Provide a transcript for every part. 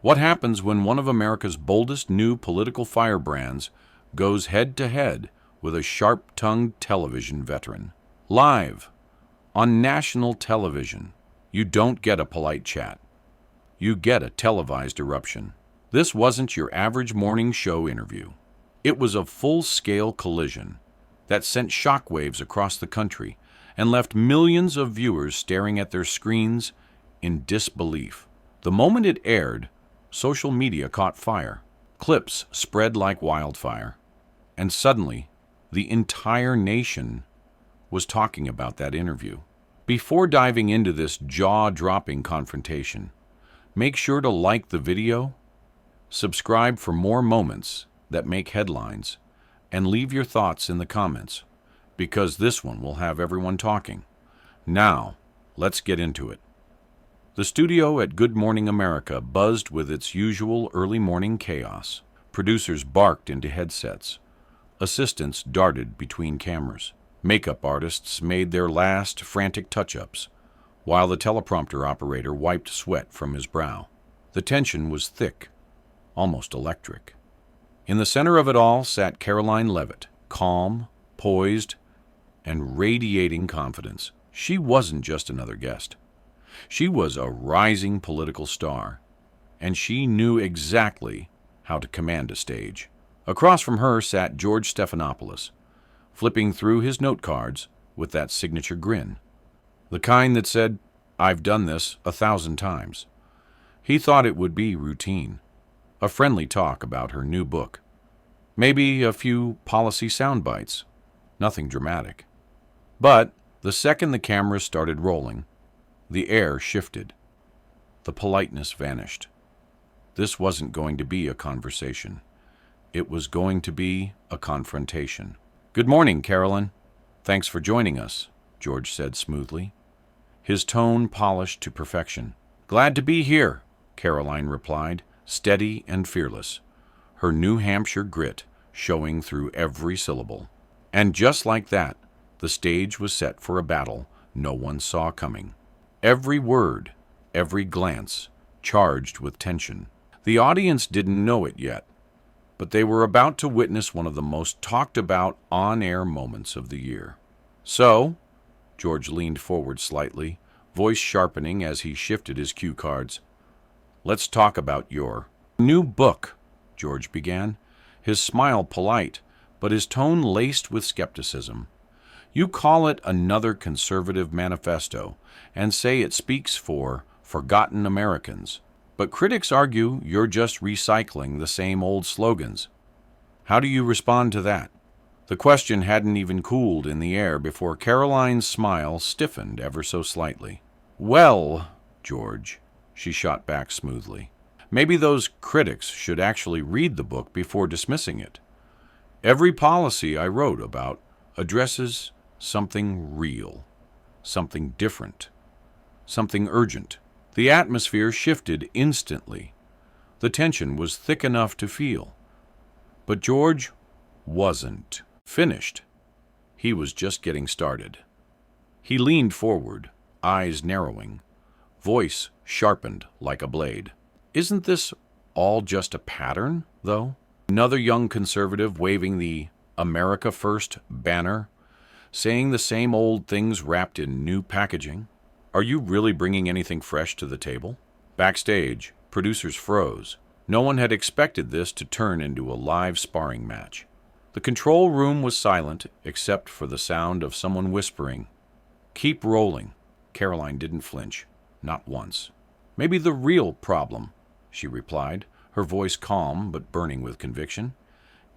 What happens when one of America's boldest new political firebrands goes head-to-head with a sharp-tongued television veteran? Live, on national television, you don't get a polite chat. You get a televised eruption. This wasn't your average morning show interview. It was a full-scale collision that sent shockwaves across the country and left millions of viewers staring at their screens in disbelief. The moment it aired, social media caught fire. Clips spread like wildfire. And suddenly, the entire nation was talking about that interview. Before diving into this jaw-dropping confrontation, make sure to like the video, subscribe for more moments that make headlines, and leave your thoughts in the comments, because this one will have everyone talking. Now, let's get into it. The studio at Good Morning America buzzed with its usual early morning chaos. Producers barked into headsets. Assistants darted between cameras. Makeup artists made their last frantic touch-ups, while the teleprompter operator wiped sweat from his brow. The tension was thick, almost electric. In the center of it all sat Karoline Leavitt, calm, poised, and radiating confidence. She wasn't just another guest. She was a rising political star, and she knew exactly how to command a stage. Across from her sat George Stephanopoulos, flipping through his note cards with that signature grin. The kind that said, "I've done this 1,000 times." He thought it would be routine. A friendly talk about her new book. Maybe a few policy sound bites. Nothing dramatic. But the second the cameras started rolling, the air shifted. The politeness vanished. This wasn't going to be a conversation. It was going to be a confrontation. "Good morning, Karoline. Thanks for joining us," George said smoothly, his tone polished to perfection. "Glad to be here," Karoline replied, steady and fearless, her New Hampshire grit showing through every syllable. And just like that, the stage was set for a battle no one saw coming. Every word, every glance, charged with tension. The audience didn't know it yet, but they were about to witness one of the most talked-about on-air moments of the year. "So," George leaned forward slightly, voice sharpening as he shifted his cue cards, "let's talk about your new book," George began, his smile polite, but his tone laced with skepticism. "You call it another conservative manifesto and say it speaks for forgotten Americans. But critics argue you're just recycling the same old slogans. How do you respond to that?" The question hadn't even cooled in the air before Karoline's smile stiffened ever so slightly. "Well, George," she shot back smoothly, "maybe those critics should actually read the book before dismissing it. Every policy I wrote about addresses something real, something different, something urgent." The atmosphere shifted instantly. The tension was thick enough to feel. But George wasn't finished. He was just getting started. He leaned forward, eyes narrowing, voice sharpened like a blade. "Isn't this all just a pattern, though? Another young conservative waving the America First banner, saying the same old things wrapped in new packaging? Are you really bringing anything fresh to the table?" Backstage, producers froze. No one had expected this to turn into a live sparring match. The control room was silent except for the sound of someone whispering, "Keep rolling." Karoline didn't flinch, not once. "Maybe the real problem," she replied, her voice calm but burning with conviction,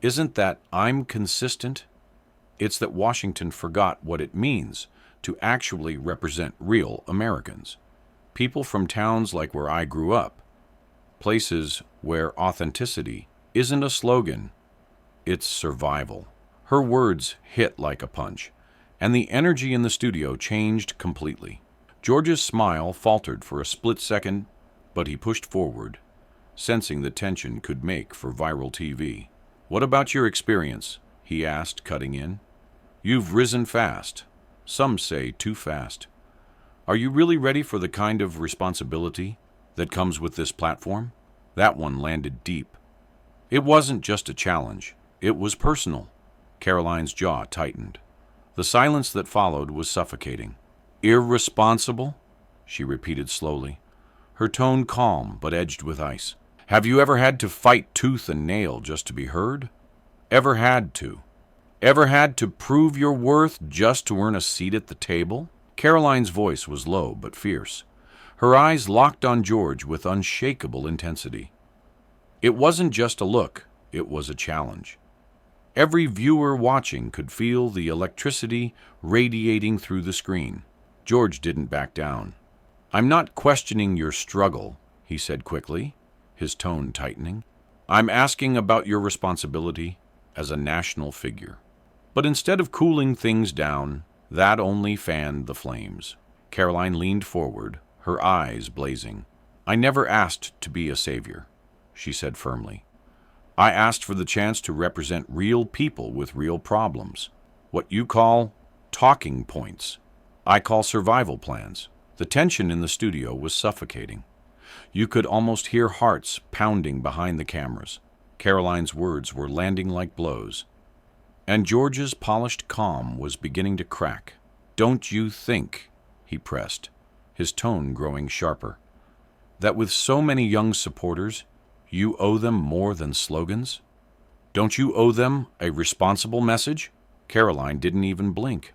"isn't that I'm consistent. It's that Washington forgot what it means to actually represent real Americans. People from towns like where I grew up. Places where authenticity isn't a slogan, it's survival." Her words hit like a punch, and the energy in the studio changed completely. George's smile faltered for a split second, but he pushed forward, sensing the tension could make for viral TV. "What about your experience?" he asked, cutting in. "You've risen fast. Some say too fast. Are you really ready for the kind of responsibility that comes with this platform?" That one landed deep. It wasn't just a challenge. It was personal. Karoline's jaw tightened. The silence that followed was suffocating. Irresponsible? She repeated slowly, her tone calm but edged with ice. Have you ever had to fight tooth and nail just to be heard? Ever had to? Ever had to prove your worth just to earn a seat at the table? Karoline's voice was low but fierce. Her eyes locked on George with unshakable intensity. It wasn't just a look, it was a challenge. Every viewer watching could feel the electricity radiating through the screen. George didn't back down. I'm not questioning your struggle, he said quickly, his tone tightening. I'm asking about your responsibility as a national figure. But instead of cooling things down, that only fanned the flames. Karoline leaned forward, her eyes blazing. I never asked to be a savior, she said firmly. I asked for the chance to represent real people with real problems. What you call talking points, I call survival plans. The tension in the studio was suffocating. You could almost hear hearts pounding behind the cameras. Karoline's words were landing like blows. And George's polished calm was beginning to crack. Don't you think, he pressed, his tone growing sharper, that with so many young supporters, you owe them more than slogans? Don't you owe them a responsible message? Karoline didn't even blink.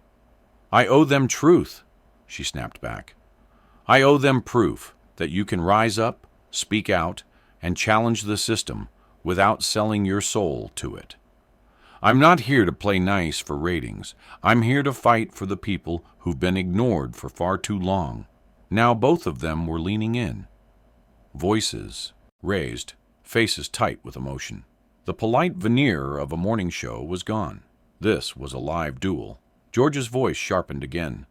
I owe them truth, she snapped back. I owe them proof that you can rise up, speak out, and challenge the system without selling your soul to it. I'm not here to play nice for ratings. I'm here to fight for the people who've been ignored for far too long. Now both of them were leaning in. Voices raised, faces tight with emotion. The polite veneer of a morning show was gone. This was a live duel. George's voice sharpened again.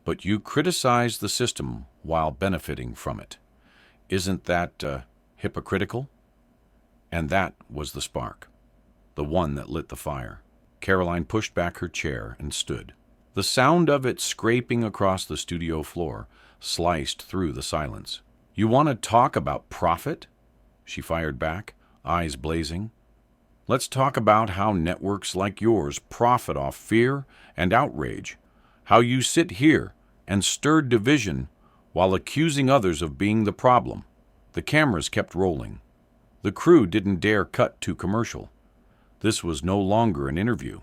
But you criticized the system while benefiting from it. Isn't that hypocritical? And that was the spark, the one that lit the fire. Karoline pushed back her chair and stood. The sound of it scraping across the studio floor sliced through the silence. You want to talk about profit? She fired back, eyes blazing. Let's talk about how networks like yours profit off fear and outrage, how you sit here and stir division while accusing others of being the problem. The cameras kept rolling. The crew didn't dare cut to commercial. This was no longer an interview.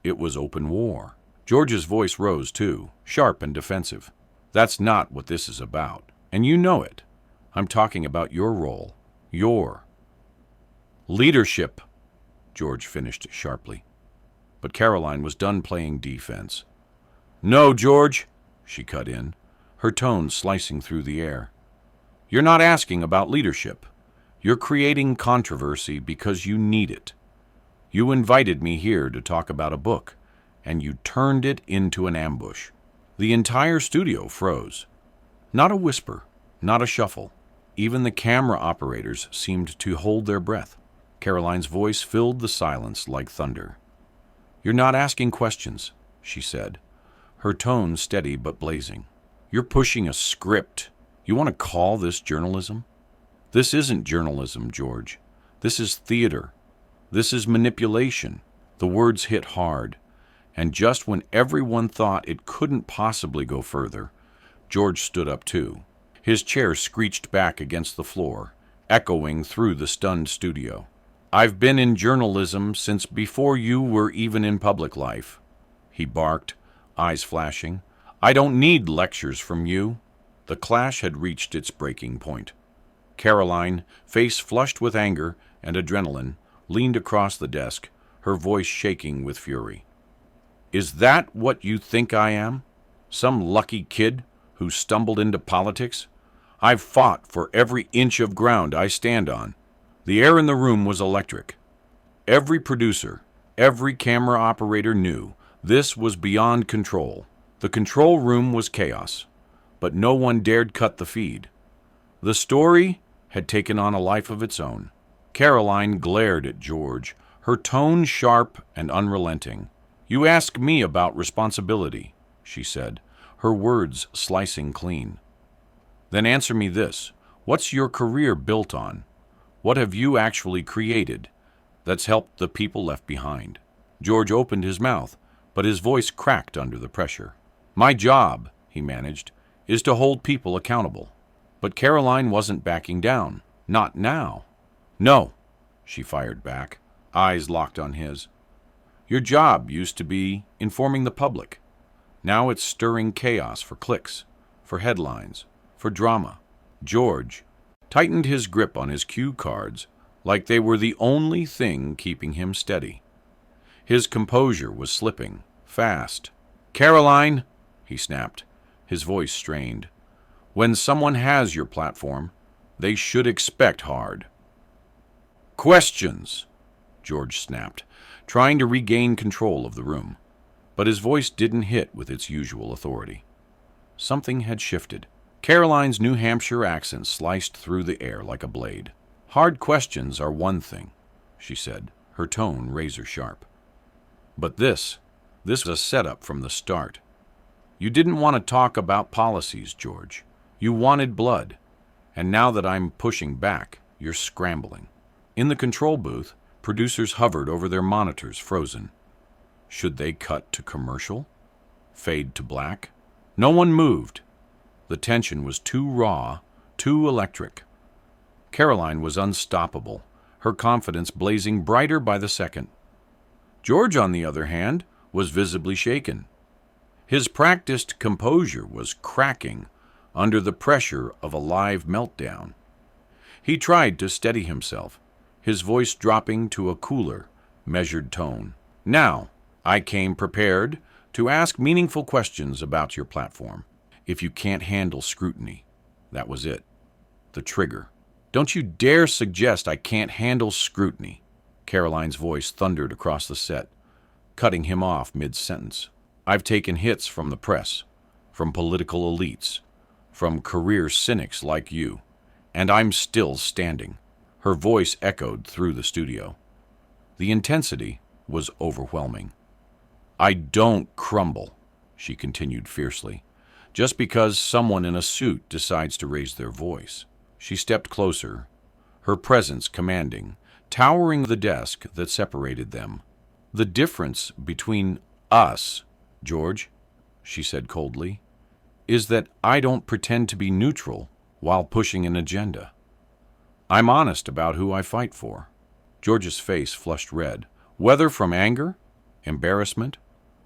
It was open war. George's voice rose too, sharp and defensive. That's not what this is about, and you know it. I'm talking about your role, your leadership, George finished sharply. But Karoline was done playing defense. No, George, she cut in, her tone slicing through the air. You're not asking about leadership. You're creating controversy because you need it. You invited me here to talk about a book, and you turned it into an ambush. The entire studio froze. Not a whisper, not a shuffle. Even the camera operators seemed to hold their breath. Karoline's voice filled the silence like thunder. You're not asking questions, she said, her tone steady but blazing. You're pushing a script. You want to call this journalism? This isn't journalism, George. This is theater. This is manipulation. The words hit hard, and just when everyone thought it couldn't possibly go further, George stood up too. His chair screeched back against the floor, echoing through the stunned studio. I've been in journalism since before you were even in public life, he barked, eyes flashing. I don't need lectures from you. The clash had reached its breaking point. Karoline, face flushed with anger and adrenaline, leaned across the desk, her voice shaking with fury. Is that what you think I am? Some lucky kid who stumbled into politics? I've fought for every inch of ground I stand on. The air in the room was electric. Every producer, every camera operator knew this was beyond control. The control room was chaos, but no one dared cut the feed. The story had taken on a life of its own. Karoline glared at George, her tone sharp and unrelenting. You ask me about responsibility, she said, her words slicing clean. Then answer me this. What's your career built on? What have you actually created that's helped the people left behind? George opened his mouth, but his voice cracked under the pressure. My job, he managed, is to hold people accountable. But Karoline wasn't backing down. Not now. No, she fired back, eyes locked on his. Your job used to be informing the public. Now it's stirring chaos for clicks, for headlines, for drama. George tightened his grip on his cue cards like they were the only thing keeping him steady. His composure was slipping, fast. Karoline, he snapped, his voice strained. When someone has your platform, they should expect hard. Questions, George snapped, trying to regain control of the room. But his voice didn't hit with its usual authority. Something had shifted. Karoline's New Hampshire accent sliced through the air like a blade. Hard questions are one thing, she said, her tone razor-sharp. But this was a setup from the start. You didn't want to talk about policies, George. You wanted blood. And now that I'm pushing back, you're scrambling. In the control booth, producers hovered over their monitors, frozen. Should they cut to commercial? Fade to black? No one moved. The tension was too raw, too electric. Karoline was unstoppable, her confidence blazing brighter by the second. George, on the other hand, was visibly shaken. His practiced composure was cracking under the pressure of a live meltdown. He tried to steady himself, his voice dropping to a cooler, measured tone. Now, I came prepared to ask meaningful questions about your platform. If you can't handle scrutiny, that was it. The trigger. Don't you dare suggest I can't handle scrutiny. Karoline's voice thundered across the set, cutting him off mid-sentence. I've taken hits from the press, from political elites, from career cynics like you, and I'm still standing. Her voice echoed through the studio. The intensity was overwhelming. I don't crumble, she continued fiercely, just because someone in a suit decides to raise their voice. She stepped closer, her presence commanding, towering the desk that separated them. The difference between us, George, she said coldly, is that I don't pretend to be neutral while pushing an agenda. I'm honest about who I fight for. George's face flushed red, whether from anger, embarrassment,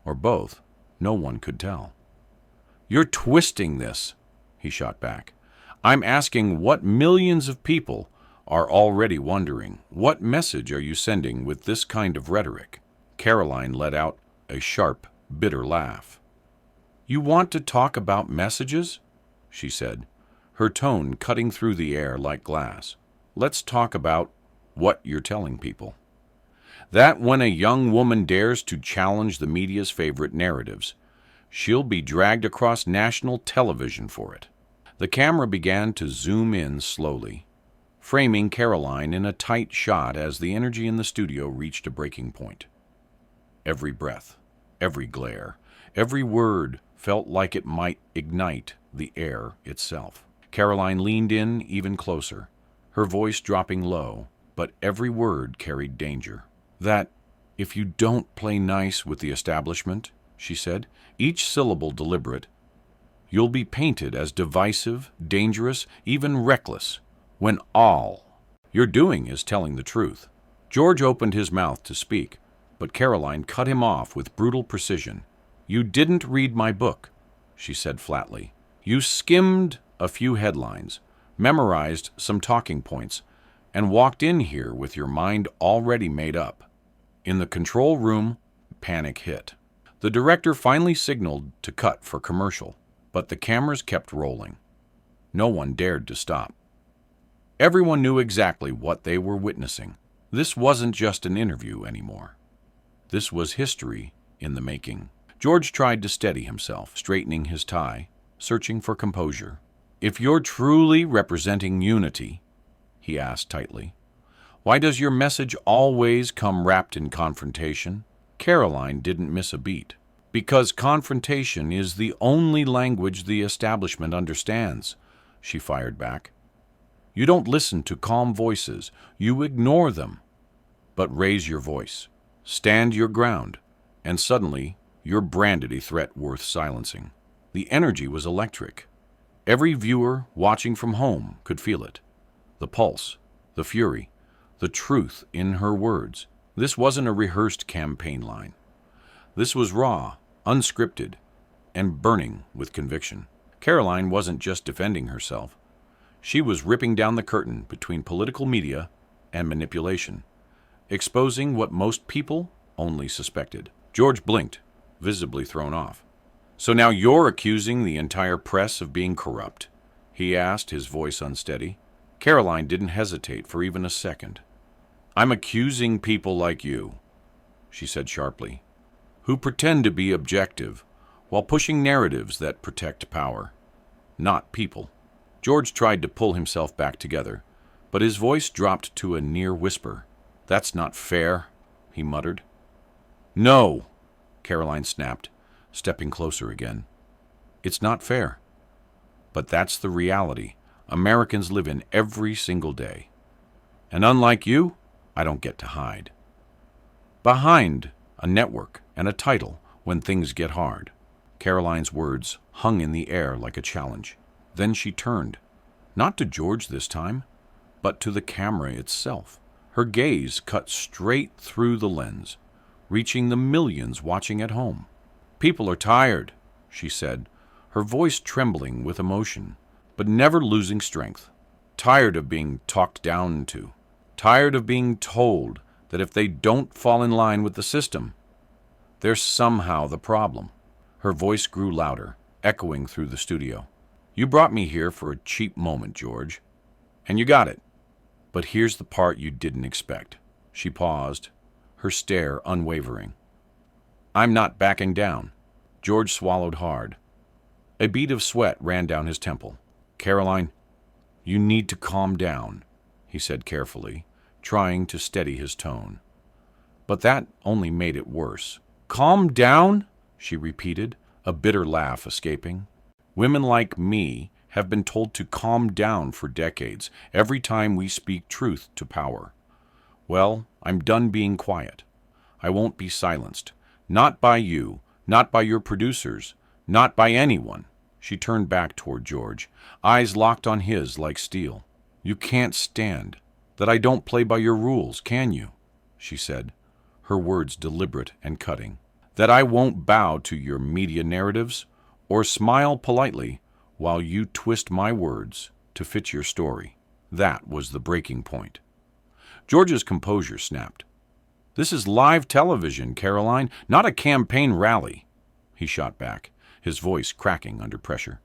or both, no one could tell. You're twisting this, he shot back. I'm asking what millions of people are already wondering. What message are you sending with this kind of rhetoric? Karoline let out a sharp, bitter laugh. You want to talk about messages? She said, her tone cutting through the air like glass. Let's talk about what you're telling people. That when a young woman dares to challenge the media's favorite narratives, she'll be dragged across national television for it. The camera began to zoom in slowly, framing Karoline in a tight shot as the energy in the studio reached a breaking point. Every breath, every glare, every word felt like it might ignite the air itself. Karoline leaned in even closer, her voice dropping low, but every word carried danger. That, if you don't play nice with the establishment, she said, each syllable deliberate, you'll be painted as divisive, dangerous, even reckless, when all you're doing is telling the truth. George opened his mouth to speak, but Karoline cut him off with brutal precision. You didn't read my book, she said flatly. You skimmed a few headlines, memorized some talking points, and walked in here with your mind already made up. In the control room, panic hit. The director finally signaled to cut for commercial, but the cameras kept rolling. No one dared to stop. Everyone knew exactly what they were witnessing. This wasn't just an interview anymore. This was history in the making. George tried to steady himself, straightening his tie, searching for composure. If you're truly representing unity, he asked tightly, why does your message always come wrapped in confrontation? Karoline didn't miss a beat. Because confrontation is the only language the establishment understands, she fired back. You don't listen to calm voices. You ignore them. But raise your voice. Stand your ground. And suddenly, you're branded a threat worth silencing. The energy was electric. Every viewer watching from home could feel it. The pulse, the fury, the truth in her words. This wasn't a rehearsed campaign line. This was raw, unscripted, and burning with conviction. Karoline wasn't just defending herself. She was ripping down the curtain between political media and manipulation, exposing what most people only suspected. George blinked, visibly thrown off. "So now you're accusing the entire press of being corrupt?" he asked, his voice unsteady. Karoline didn't hesitate for even a second. "I'm accusing people like you," she said sharply, "who pretend to be objective while pushing narratives that protect power, not people." George tried to pull himself back together, but his voice dropped to a near whisper. "That's not fair," he muttered. "No," Karoline snapped, stepping closer again. "It's not fair. But that's the reality Americans live in every single day. And unlike you, I don't get to hide behind a network and a title when things get hard." Karoline's words hung in the air like a challenge. Then she turned, not to George this time, but to the camera itself. Her gaze cut straight through the lens, reaching the millions watching at home. "People are tired," she said, her voice trembling with emotion, but never losing strength. "Tired of being talked down to. Tired of being told that if they don't fall in line with the system, they're somehow the problem." Her voice grew louder, echoing through the studio. "You brought me here for a cheap moment, George, and you got it. But here's the part you didn't expect." She paused, her stare unwavering. "I'm not backing down." George swallowed hard. A bead of sweat ran down his temple. "Karoline, you need to calm down," he said carefully, trying to steady his tone. But that only made it worse. "Calm down?" she repeated, a bitter laugh escaping. "Women like me have been told to calm down for decades, every time we speak truth to power. Well, I'm done being quiet. I won't be silenced. Not by you, not by your producers, not by anyone." She turned back toward George, eyes locked on his like steel. "You can't stand that I don't play by your rules, can you?" she said, her words deliberate and cutting. "That I won't bow to your media narratives or smile politely while you twist my words to fit your story." That was the breaking point. George's composure snapped. "This is live television, Karoline, not a campaign rally," he shot back, his voice cracking under pressure.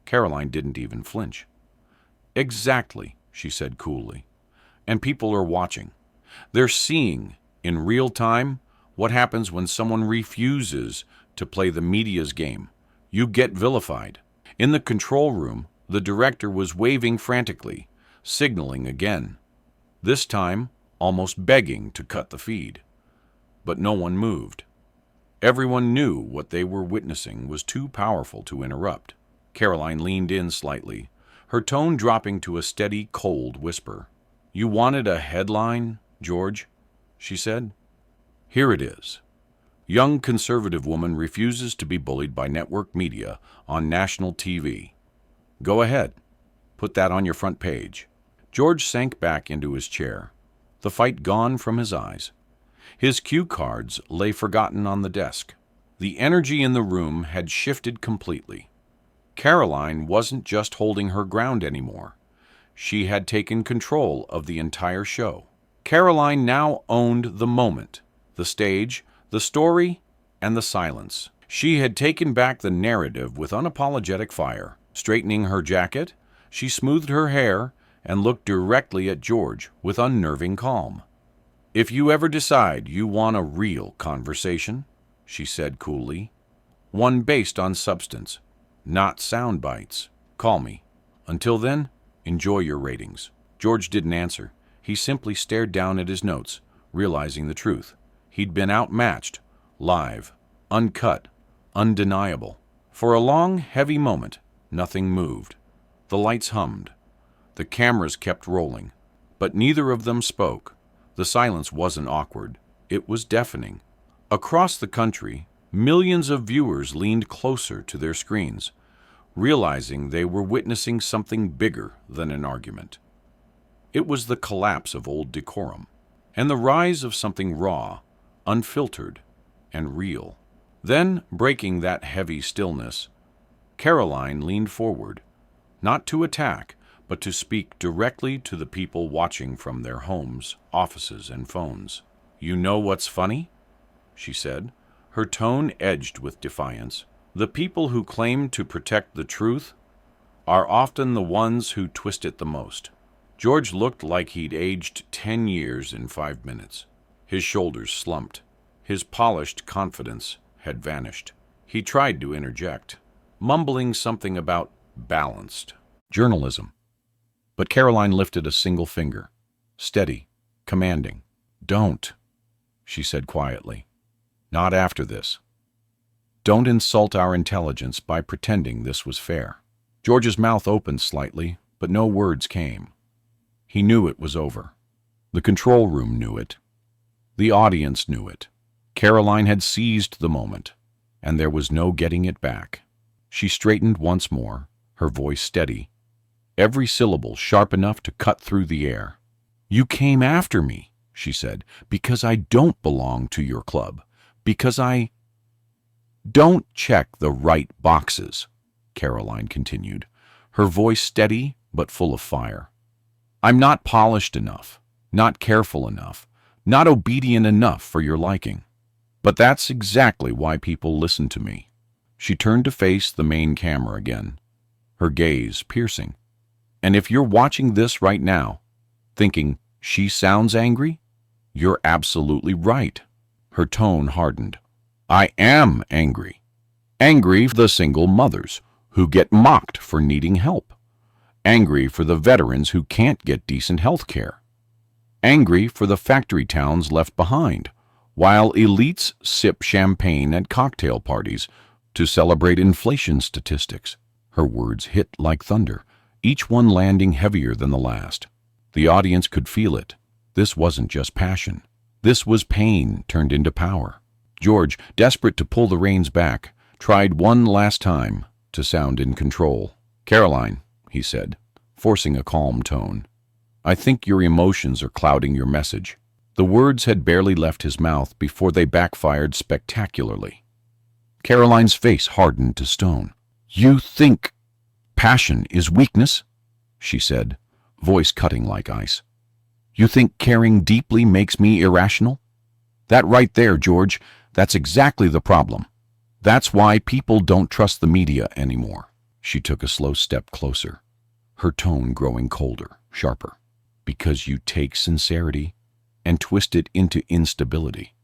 Karoline didn't even flinch. "Exactly," she said coolly. "And people are watching. They're seeing, in real time, what happens when someone refuses to play the media's game. You get vilified." In the control room, the director was waving frantically, signaling again, this time almost begging to cut the feed. But no one moved. Everyone knew what they were witnessing was too powerful to interrupt. Karoline leaned in slightly, her tone dropping to a steady, cold whisper. "You wanted a headline, George?" she said. "Here it is. Young conservative woman refuses to be bullied by network media on national TV. Go ahead. Put that on your front page." George sank back into his chair, the fight gone from his eyes. His cue cards lay forgotten on the desk. The energy in the room had shifted completely. Karoline wasn't just holding her ground anymore. She had taken control of the entire show. Karoline now owned the moment, the stage, the story, and the silence. She had taken back the narrative with unapologetic fire. Straightening her jacket, she smoothed her hair and looked directly at George with unnerving calm. "If you ever decide you want a real conversation," she said coolly, "one based on substance, not sound bites, call me. Until then, enjoy your ratings." George didn't answer. He simply stared down at his notes, realizing the truth. He'd been outmatched, live, uncut, undeniable. For a long, heavy moment, nothing moved. The lights hummed. The cameras kept rolling, but neither of them spoke. The silence wasn't awkward. It was deafening. Across the country, millions of viewers leaned closer to their screens, realizing they were witnessing something bigger than an argument. It was the collapse of old decorum, and the rise of something raw, unfiltered, and real. Then, breaking that heavy stillness, Karoline leaned forward, not to attack, but to speak directly to the people watching from their homes, offices, and phones. "You know what's funny?" she said, her tone edged with defiance. "The people who claim to protect the truth are often the ones who twist it the most." George looked like he'd aged 10 years in 5 minutes. His shoulders slumped. His polished confidence had vanished. He tried to interject, mumbling something about balanced journalism. But Karoline lifted a single finger, steady, commanding. "Don't," she said quietly. "Not after this. Don't insult our intelligence by pretending this was fair." George's mouth opened slightly, but no words came. He knew it was over. The control room knew it. The audience knew it. Karoline had seized the moment, and there was no getting it back. She straightened once more, her voice steady, every syllable sharp enough to cut through the air. "You came after me," she said, "because I don't belong to your club, because I—" "Don't check the right boxes," Karoline continued, her voice steady but full of fire. "I'm not polished enough, not careful enough, not obedient enough for your liking. But that's exactly why people listen to me." She turned to face the main camera again, her gaze piercing. "And if you're watching this right now, thinking she sounds angry, you're absolutely right." Her tone hardened. "I am angry. Angry for the single mothers who get mocked for needing help. Angry for the veterans who can't get decent health care. Angry for the factory towns left behind, while elites sip champagne at cocktail parties to celebrate inflation statistics." Her words hit like thunder, each one landing heavier than the last. The audience could feel it. This wasn't just passion. This was pain turned into power. George, desperate to pull the reins back, tried one last time to sound in control. "Karoline," he said, forcing a calm tone, "I think your emotions are clouding your message." The words had barely left his mouth before they backfired spectacularly. Karoline's face hardened to stone. "You think passion is weakness?" she said, voice cutting like ice. "You think caring deeply makes me irrational? That right there, George, that's exactly the problem. That's why people don't trust the media anymore." She took a slow step closer, her tone growing colder, sharper. "Because you take sincerity and twist it into instability.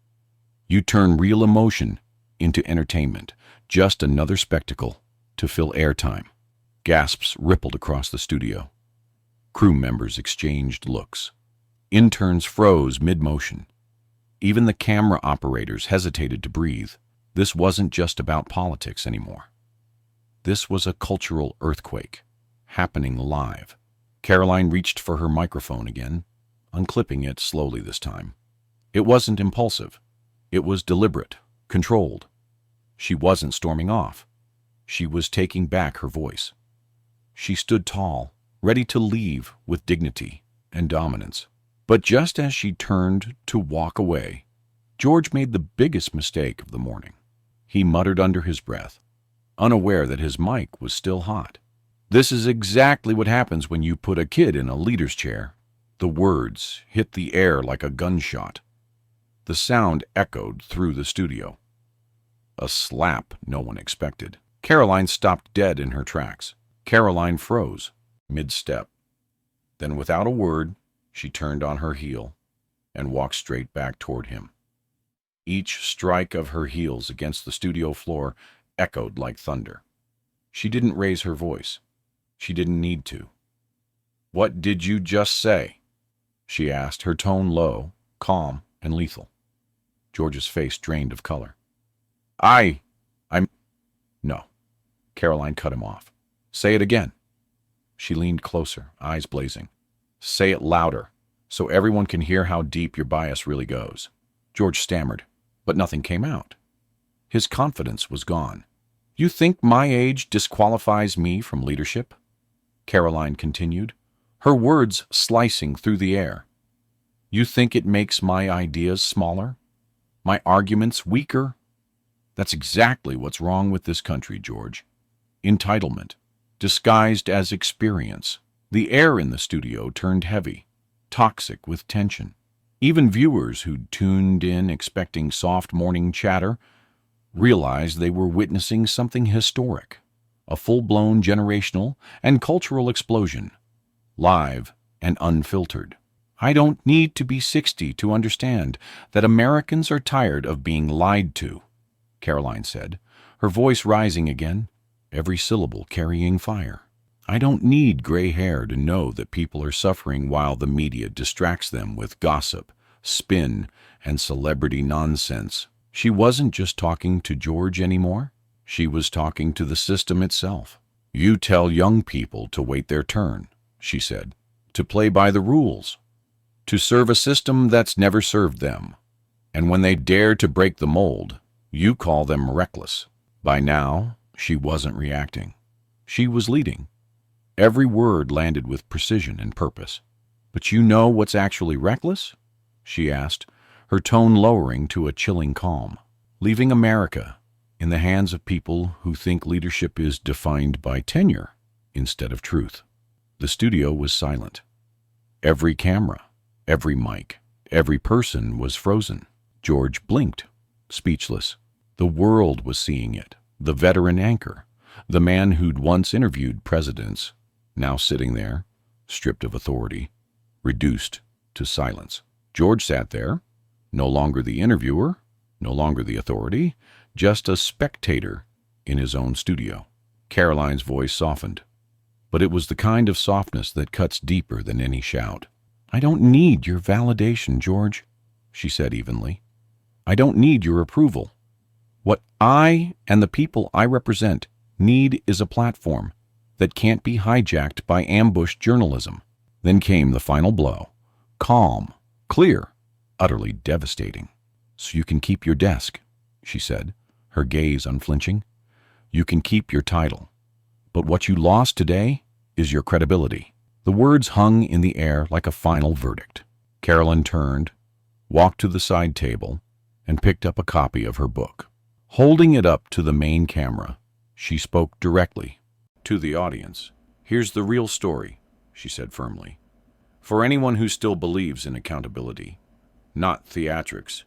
You turn real emotion into entertainment, just another spectacle to fill airtime." Gasps rippled across the studio. Crew members exchanged looks. Interns froze mid-motion. Even the camera operators hesitated to breathe. This wasn't just about politics anymore. This was a cultural earthquake, happening live. Karoline reached for her microphone again, unclipping it slowly this time. It wasn't impulsive. It was deliberate, controlled. She wasn't storming off. She was taking back her voice. She stood tall, ready to leave with dignity and dominance. But just as she turned to walk away, George made the biggest mistake of the morning. He muttered under his breath, unaware that his mic was still hot. "This is exactly what happens when you put a kid in a leader's chair." The words hit the air like a gunshot. The sound echoed through the studio. A slap no one expected. Karoline stopped dead in her tracks. Karoline froze, mid-step. Then without a word, she turned on her heel and walked straight back toward him. Each strike of her heels against the studio floor echoed like thunder. She didn't raise her voice. She didn't need to. "What did you just say?" she asked, her tone low, calm, and lethal. George's face drained of color. I'm... No. Karoline cut him off. "Say it again." She leaned closer, eyes blazing. Say it louder, so everyone can hear how deep your bias really goes. George stammered, but nothing came out. His confidence was gone. You think my age disqualifies me from leadership? Karoline continued, her words slicing through the air. You think it makes my ideas smaller? My arguments weaker? That's exactly what's wrong with this country, George. Entitlement, disguised as experience. The air in the studio turned heavy, toxic with tension. Even viewers who'd tuned in expecting soft morning chatter realized they were witnessing something historic, a full-blown generational and cultural explosion, live and unfiltered. I don't need to be 60 to understand that Americans are tired of being lied to, Karoline said, her voice rising again, every syllable carrying fire. I don't need gray hair to know that people are suffering while the media distracts them with gossip, spin, and celebrity nonsense. She wasn't just talking to George anymore. She was talking to the system itself. You tell young people to wait their turn, she said, to play by the rules, to serve a system that's never served them. And when they dare to break the mold, you call them reckless. By now, she wasn't reacting. She was leading. Every word landed with precision and purpose. But you know what's actually reckless? She asked, her tone lowering to a chilling calm. Leaving America in the hands of people who think leadership is defined by tenure instead of truth. The studio was silent. Every camera, every mic, every person was frozen. George blinked, speechless. The world was seeing it. The veteran anchor, the man who'd once interviewed presidents, now sitting there, stripped of authority, reduced to silence. George sat there, no longer the interviewer, no longer the authority, just a spectator in his own studio. Karoline's voice softened, but it was the kind of softness that cuts deeper than any shout. I don't need your validation, George, she said evenly. I don't need your approval. What I and the people I represent need is a platform that can't be hijacked by ambushed journalism. Then came the final blow. Calm, clear, utterly devastating. So you can keep your desk, she said, her gaze unflinching. You can keep your title. But what you lost today is your credibility. The words hung in the air like a final verdict. Karoline turned, walked to the side table, and picked up a copy of her book. Holding it up to the main camera, she spoke directly to the audience. Here's the real story, she said firmly. For anyone who still believes in accountability, not theatrics,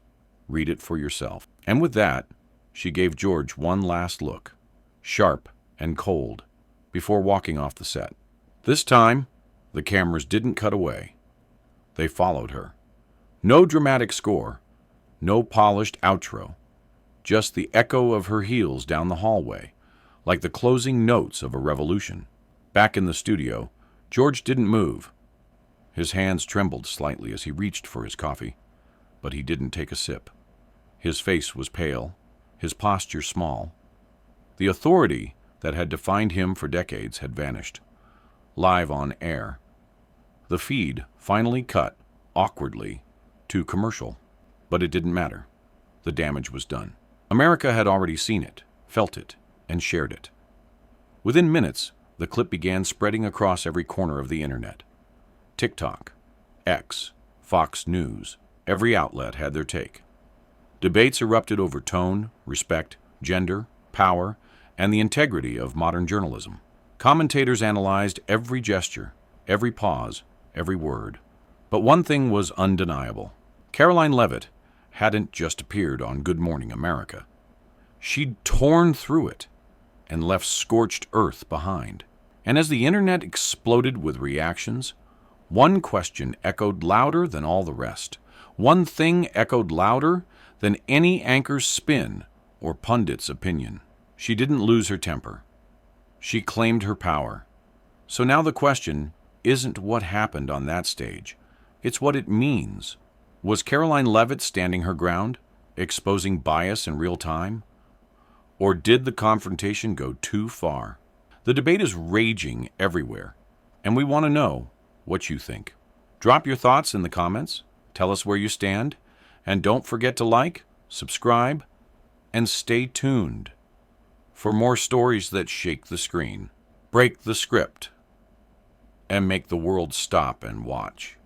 read it for yourself. And with that, she gave George one last look, sharp and cold, before walking off the set. This time, the cameras didn't cut away. They followed her. No dramatic score, no polished outro, just the echo of her heels down the hallway, like the closing notes of a revolution. Back in the studio, George didn't move. His hands trembled slightly as he reached for his coffee, but he didn't take a sip. His face was pale, his posture small. The authority that had defined him for decades had vanished. Live on air. The feed finally cut, awkwardly, to commercial. But it didn't matter. The damage was done. America had already seen it, felt it, and shared it. Within minutes, the clip began spreading across every corner of the internet. TikTok, X, Fox News, every outlet had their take. Debates erupted over tone, respect, gender, power, and the integrity of modern journalism. Commentators analyzed every gesture, every pause, every word. But one thing was undeniable. Karoline Leavitt hadn't just appeared on Good Morning America. She'd torn through it and left scorched earth behind. And as the internet exploded with reactions, one question echoed louder than all the rest. One thing echoed louder than any anchor's spin or pundit's opinion. She didn't lose her temper. She claimed her power. So now the question isn't what happened on that stage. It's what it means. Was Karoline Leavitt standing her ground, exposing bias in real time? Or did the confrontation go too far? The debate is raging everywhere. and we want to know what you think. Drop your thoughts in the comments, tell us where you stand, and don't forget to like, subscribe, and stay tuned for more stories that shake the screen, break the script, and make the world stop and watch.